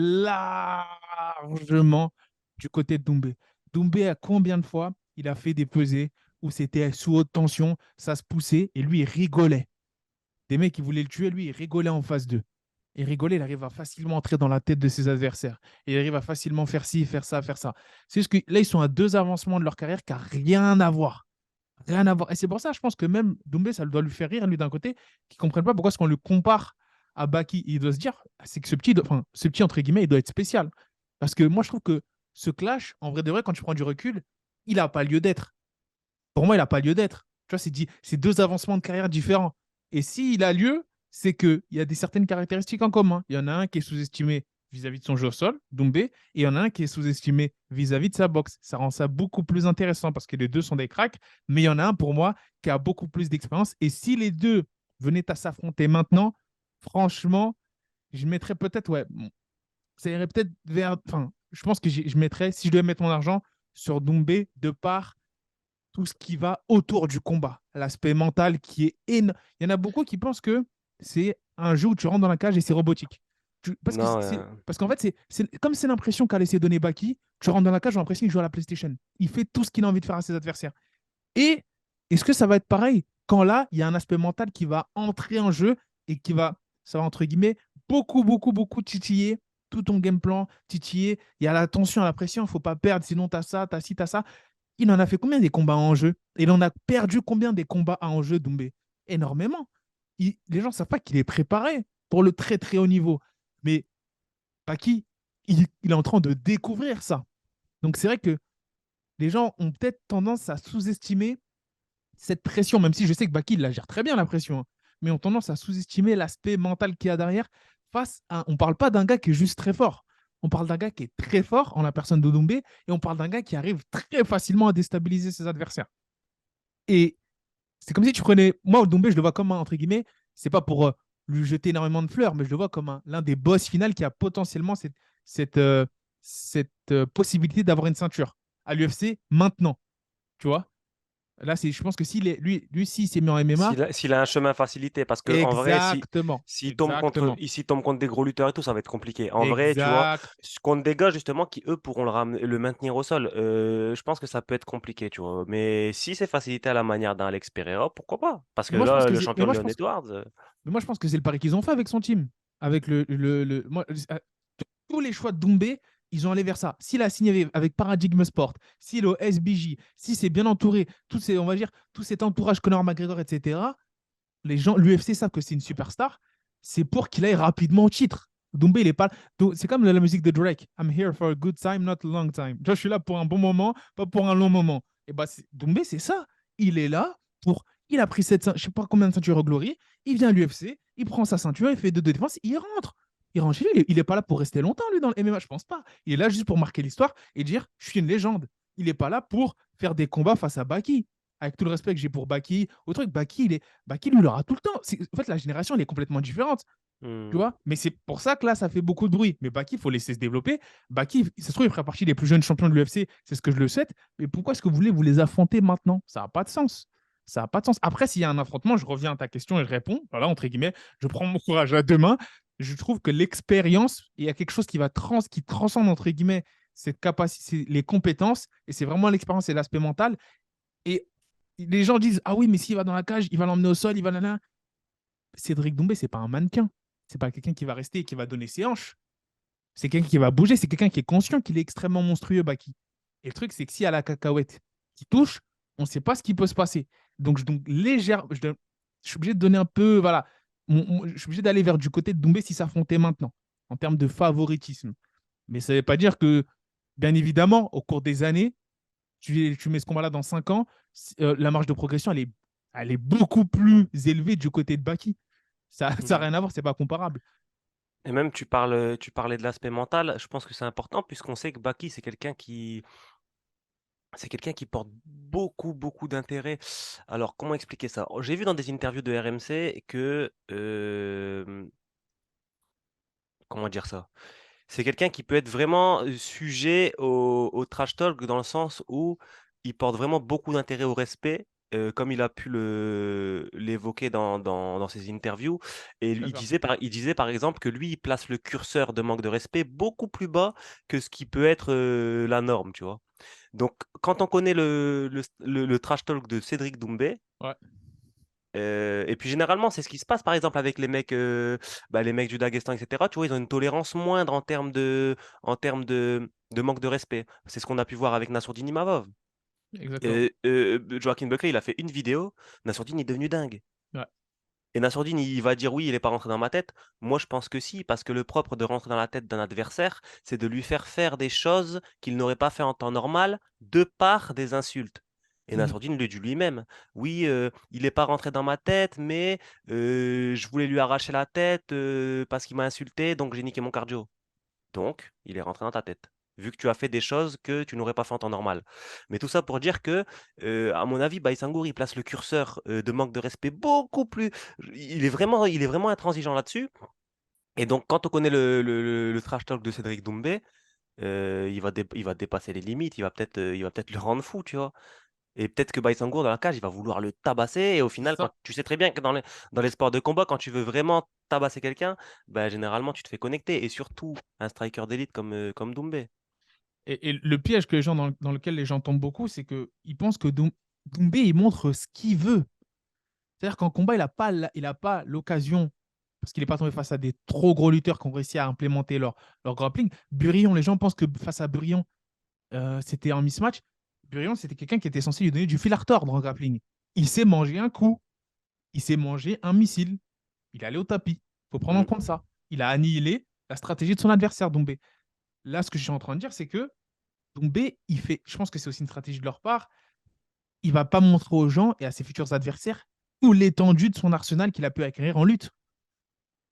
largement du côté de Doumbé. Doumbé, a combien de fois il a fait des pesées où c'était sous haute tension, ça se poussait, et lui, il rigolait. Des mecs qui voulaient le tuer, lui, il rigolait en face d'eux. Et rigoler, il arrive à facilement entrer dans la tête de ses adversaires. Et il arrive à facilement faire ci, faire ça, faire ça. C'est juste que là, ils sont à deux avancements de leur carrière qui n'ont rien à voir. Rien à voir. Et c'est pour ça, je pense que même Doumbé, ça doit lui faire rire, lui, d'un côté, qui ne comprenne pas pourquoi est-ce qu'on le compare à Baki. Il doit se dire, c'est que ce petit, entre guillemets, il doit être spécial. Parce que moi, je trouve que ce clash, en vrai de vrai, quand tu prends du recul, il n'a pas lieu d'être. Pour moi, il n'a pas lieu d'être. Tu vois, c'est deux avancements de carrière différents. Et s'il a lieu, c'est qu'il y a certaines caractéristiques en commun. Il y en a un qui est sous-estimé vis-à-vis de son jeu au sol, Doumbé, et il y en a un qui est sous-estimé vis-à-vis de sa boxe. Ça rend ça beaucoup plus intéressant parce que les deux sont des cracks, mais il y en a un pour moi qui a beaucoup plus d'expérience. Et si les deux venaient à s'affronter maintenant, franchement, je mettrais peut-être, ouais, ça irait peut-être vers. Enfin, je pense que je mettrais, si je devais mettre mon argent, sur Doumbé de par tout ce qui va autour du combat. L'aspect mental qui est énorme. Il y en a beaucoup qui pensent que c'est un jeu où tu rentres dans la cage et c'est robotique. Non, Parce qu'en fait, comme c'est l'impression qu'a laissé donner Baki, tu rentres dans la cage, j'ai l'impression qu'il joue à la PlayStation. Il fait tout ce qu'il a envie de faire à ses adversaires. Et est-ce que ça va être pareil quand là, il y a un aspect mental qui va entrer en jeu et ça va entre guillemets, beaucoup, beaucoup, beaucoup titiller tout ton game plan, titiller. Il y a la tension, la pression, il ne faut pas perdre, sinon tu as ça, tu as ci, tu as ça. Il en a fait combien des combats en jeu? Il en a perdu combien des combats en jeu, Doumbé? Énormément. Les gens ne savent pas qu'il est préparé pour le très, très haut niveau. Mais Paki, il est en train de découvrir ça. Donc c'est vrai que les gens ont peut-être tendance à sous-estimer cette pression, même si je sais que Baki, il la gère très bien, la pression, hein, mais ont tendance à sous-estimer l'aspect mental qu'il y a derrière face à... On ne parle pas d'un gars qui est juste très fort. On parle d'un gars qui est très fort en la personne de Doumbé et on parle d'un gars qui arrive très facilement à déstabiliser ses adversaires. Et c'est comme si tu prenais... Moi, Doumbé, je le vois comme un, entre guillemets, c'est pas pour lui jeter énormément de fleurs, mais je le vois comme l'un des boss finales qui a potentiellement cette possibilité d'avoir une ceinture à l'UFC maintenant, tu vois. Là, je pense que s'il s'est mis en MMA, s'il a un chemin facilité, parce que en vrai, exactement, exactement, s'il tombe contre des gros lutteurs et tout, ça va être compliqué. En vrai, tu vois, exact. contre des gars justement qui eux pourront le maintenir au sol, je pense que ça peut être compliqué, tu vois. Mais si c'est facilité à la manière d'un Alex Pereira, pourquoi pas? Parce que Mais moi, je pense là, que le c'est, mais champion moi, de je Leon pense, Edwards, mais moi, je pense que c'est le pari qu'ils ont fait avec son team, avec tous les choix de Doumbé, ils ont allé vers ça. S'il a signé avec Paradigm Sport, s'il est au SBJ, si c'est bien entouré, on va dire, tout cet entourage Conor McGregor, etc. Les gens, l'UFC savent que c'est une superstar. C'est pour qu'il aille rapidement au titre. Doumbé, il est pas. C'est comme la musique de Drake. I'm here for a good time, not a long time. Je suis là pour un bon moment, pas pour un long moment. Et bah, Doumbé, c'est ça. Il est là pour. Il a pris cette, je sais pas combien de ceintures au Glory. Il vient à l'UFC, il prend sa ceinture, il fait deux défenses, il rentre. Il rentre chez lui. Il est pas là pour rester longtemps, lui, dans le MMA, je pense pas. Il est là juste pour marquer l'histoire et dire je suis une légende. Il n'est pas là pour faire des combats face à Baki. Avec tout le respect que j'ai pour Baki, au truc, Baki, Baki, lui, il aura tout le temps. En fait, la génération, elle est complètement différente. Tu vois. Mais c'est pour ça que là, ça fait beaucoup de bruit. Mais Baki, il faut laisser se développer. Baki, ça se trouve, il fera partie des plus jeunes champions de l'UFC. C'est ce que je le souhaite. Mais pourquoi est-ce que vous voulez vous les affronter maintenant? Ça n'a pas de sens. Ça n'a pas de sens. Après, s'il y a un affrontement, je reviens à ta question et je réponds. Voilà, entre guillemets, je prends mon courage à deux mains. Je trouve que l'expérience, il y a quelque chose qui transcende, entre guillemets, cette capacité, les compétences. Et c'est vraiment l'expérience et l'aspect mental. Et les gens disent ah oui, mais s'il va dans la cage, il va l'emmener au sol, il va là. Cédric Doumbé, c'est pas un mannequin. C'est pas quelqu'un qui va rester et qui va donner ses hanches. C'est quelqu'un qui va bouger. C'est quelqu'un qui est conscient qu'il est extrêmement monstrueux, Baki. Et le truc, c'est que s'il y a la cacahuète qui touche, on ne sait pas ce qui peut se passer. Donc légère, je suis obligé de donner un peu, voilà, je suis obligé d'aller vers du côté de Doumbé si s'affrontait maintenant, en termes de favoritisme. Mais ça ne veut pas dire que, bien évidemment, au cours des années, tu mets ce combat-là dans 5 ans, la marge de progression, elle est beaucoup plus élevée du côté de Baki. Ça n'a rien à voir, c'est pas comparable. et même tu parlais de l'aspect mental, je pense que c'est important puisqu'on sait que Baki, c'est quelqu'un qui porte beaucoup, beaucoup d'intérêt. Alors, comment expliquer ça? J'ai vu dans des interviews de RMC que, comment dire ça? C'est quelqu'un qui peut être vraiment sujet au trash talk dans le sens où il porte vraiment beaucoup d'intérêt au respect, comme il a pu l'évoquer dans ses interviews. Et D'accord. il disait par exemple que lui, il place le curseur de manque de respect beaucoup plus bas que ce qui peut être la norme, tu vois. Donc, quand on connaît le trash talk de Cédric Doumbé, Ouais. et puis généralement, c'est ce qui se passe par exemple avec les mecs du Daghestan, etc. Tu vois, ils ont une tolérance moindre en termes de manque de respect. C'est ce qu'on a pu voir avec Nassourdine Imavov. Exactement. Joaquin Buckley, il a fait une vidéo, Nassourdine est devenu dingue. Ouais. Et Nassourdine, il va dire oui, il n'est pas rentré dans ma tête. Moi, je pense que si, parce que le propre de rentrer dans la tête d'un adversaire, c'est de lui faire faire des choses qu'il n'aurait pas fait en temps normal, de par des insultes. Et Mhm. Nassourdine le dit lui-même. Oui, il n'est pas rentré dans ma tête, mais je voulais lui arracher la tête parce qu'il m'a insulté, donc j'ai niqué mon cardio. Donc, il est rentré dans ta tête, vu que tu as fait des choses que tu n'aurais pas fait en temps normal. Mais tout ça pour dire que, à mon avis, Baïsangour, il place le curseur de manque de respect beaucoup plus. Il est vraiment intransigeant là-dessus. Et donc, quand on connaît le trash talk de Cédric Doumbé, il va dépasser les limites, il va peut-être le rendre fou, tu vois. Et peut-être que Baïsangour, dans la cage, il va vouloir le tabasser. Et au final, Ça. tu sais très bien que dans les sports de combat, quand tu veux vraiment tabasser quelqu'un, ben, généralement, tu te fais connecter. Et surtout, un striker d'élite comme Doumbé. Et le piège que les gens dans lequel les gens tombent beaucoup, c'est qu'ils pensent que Doumbé, il montre ce qu'il veut. C'est-à-dire qu'en combat, il a pas l'occasion, parce qu'il n'est pas tombé face à des trop gros lutteurs qui ont réussi à implémenter leur grappling. Burillon, les gens pensent que face à Burillon, c'était un mismatch. Burillon, c'était quelqu'un qui était censé lui donner du fil à retordre en grappling. Il s'est mangé un coup, il s'est mangé un missile, il est allé au tapis. Il faut prendre en Mm. compte ça. Il a annihilé la stratégie de son adversaire, Doumbé. Là, ce que je suis en train de dire, c'est que Doumbé, je pense que c'est aussi une stratégie de leur part, il va pas montrer aux gens et à ses futurs adversaires tout l'étendue de son arsenal qu'il a pu acquérir en lutte.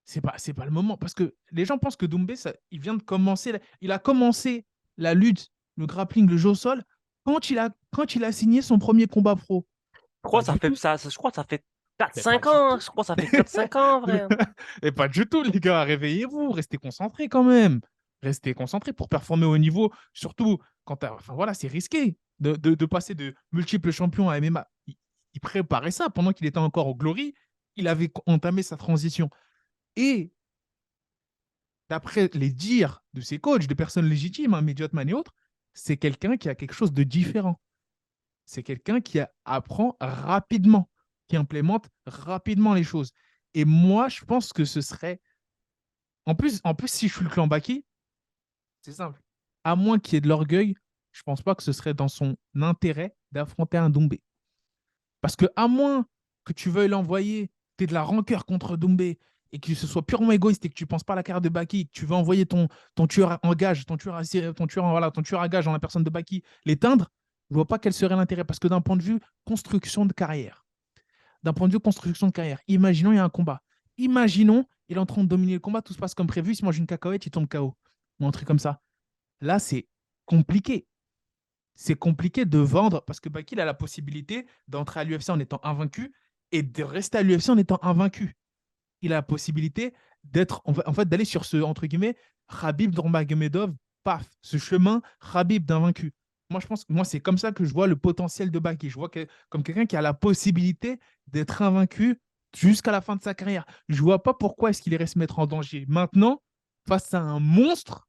C'est pas le moment. Parce que les gens pensent que Doumbé, il vient de commencer. Il a commencé la lutte, le grappling, le jeu au sol, quand il a signé son premier combat pro. Pas du tout. Je crois que ça fait quatre Mais pas cinq du ans. tout. Je crois que ça fait 4 5 ans, vrai. Et pas du tout, les gars. Réveillez-vous. Restez concentrés quand même. Restez concentrés pour performer au niveau. Surtout quand enfin, voilà, c'est risqué de passer de multiples champions à MMA. Il préparait ça pendant qu'il était encore au Glory. Il avait entamé sa transition. Et d'après les dires de ses coachs, de personnes légitimes, hein, Mediotman et autres, c'est quelqu'un qui a quelque chose de différent. C'est quelqu'un qui apprend rapidement, qui implémente rapidement les choses. Et moi, je pense que ce serait. En plus, si je suis le clan Baki, c'est simple. À moins qu'il y ait de l'orgueil, je pense pas que ce serait dans son intérêt d'affronter un Doumbé. Parce que à moins que tu veuilles l'envoyer, tu aies de la rancœur contre Doumbé et que ce soit purement égoïste et que tu ne penses pas à la carrière de Baki, que tu veux envoyer ton tueur en gage, ton tueur à gage en la personne de Baki, l'éteindre, je ne vois pas quel serait l'intérêt. Parce que d'un point de vue construction de carrière, imaginons il y a un combat. Imaginons il est en train de dominer le combat, tout se passe comme prévu, il se mange une cacahuète, il tombe KO. Ou un truc comme ça. Là, c'est compliqué. C'est compliqué de vendre parce que Baki il a la possibilité d'entrer à l'UFC en étant invaincu et de rester à l'UFC en étant invaincu. Il a la possibilité d'être, en fait, d'aller sur ce, entre guillemets, Khabib Nurmagomedov, paf, ce chemin Khabib d'invaincu. Moi, c'est comme ça que je vois le potentiel de Baki. Je vois comme quelqu'un qui a la possibilité d'être invaincu jusqu'à la fin de sa carrière. Je vois pas pourquoi est-ce qu'il irait se mettre en danger maintenant face à un monstre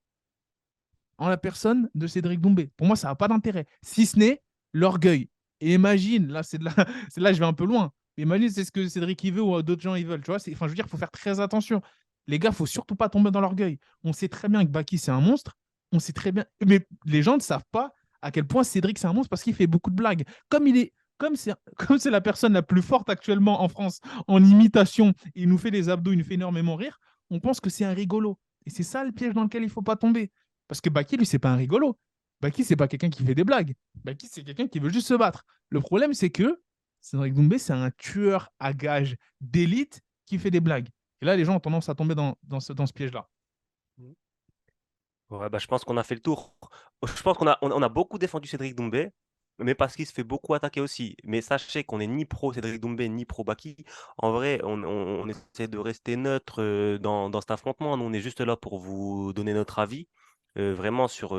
en la personne de Cédric Doumbé. Pour moi, ça n'a pas d'intérêt, si ce n'est l'orgueil. Et imagine, là, c'est là, je vais un peu loin. Imagine, c'est ce que Cédric il veut ou d'autres gens ils veulent. Tu vois, enfin, je veux dire, il faut faire très attention. Les gars, il faut surtout pas tomber dans l'orgueil. On sait très bien que Baki, c'est un monstre. On sait très bien. Mais les gens ne savent pas à quel point Cédric, c'est un monstre parce qu'il fait beaucoup de blagues. Comme c'est la personne la plus forte actuellement en France en imitation, il nous fait des abdos, il nous fait énormément rire, on pense que c'est un rigolo. Et c'est ça le piège dans lequel il ne faut pas tomber. Parce que Baki, lui, c'est pas un rigolo. Baki, c'est pas quelqu'un qui fait des blagues. Baki, c'est quelqu'un qui veut juste se battre. Le problème, c'est que Cédric Doumbé, c'est un tueur à gages d'élite qui fait des blagues. Et là, les gens ont tendance à tomber dans ce piège-là. Ouais, bah, je pense qu'on a fait le tour. Je pense qu'on a beaucoup défendu Cédric Doumbé, mais parce qu'il se fait beaucoup attaquer aussi. Mais sachez qu'on n'est ni pro Cédric Doumbé, ni pro Baki. En vrai, on essaie de rester neutre dans cet affrontement. Nous, on est juste là pour vous donner notre avis, vraiment sur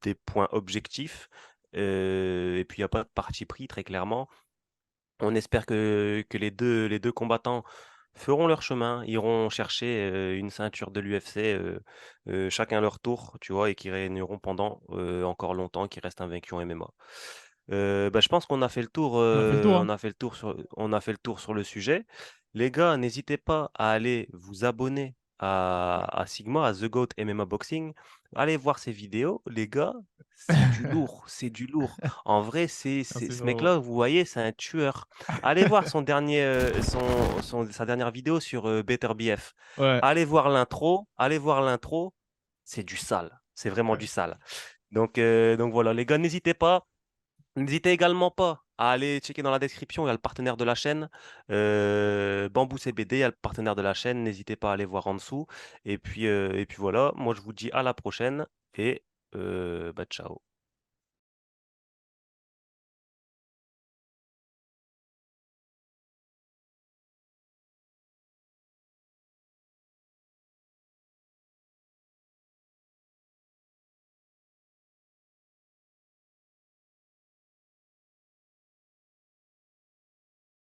des points objectifs. Et puis, il n'y a pas de parti pris, très clairement. On espère que les deux combattants feront leur chemin, iront chercher une ceinture de l'UFC, chacun leur tour, tu vois, et qui régneront pendant encore longtemps, qui restent invaincus en MMA. Bah, je pense qu'on a fait le tour, On a fait le tour, hein. on a fait le tour sur le sujet. Les gars, n'hésitez pas à aller vous abonner à Sigma, à The Goat MMA Boxing. Allez voir ses vidéos, les gars. C'est du lourd, c'est du lourd. En vrai, Merci, ce frérot. mec-là, vous voyez, c'est un tueur. Allez voir sa dernière vidéo sur Better BF. Ouais. Allez voir l'intro, c'est du sale, c'est vraiment Ouais. du sale. Donc voilà, les gars, n'hésitez pas. N'hésitez également pas à aller checker dans la description, il y a le partenaire de la chaîne, Bamboo CBD, il y a le partenaire de la chaîne, n'hésitez pas à aller voir en dessous. Et puis voilà, moi je vous dis à la prochaine et bah, ciao.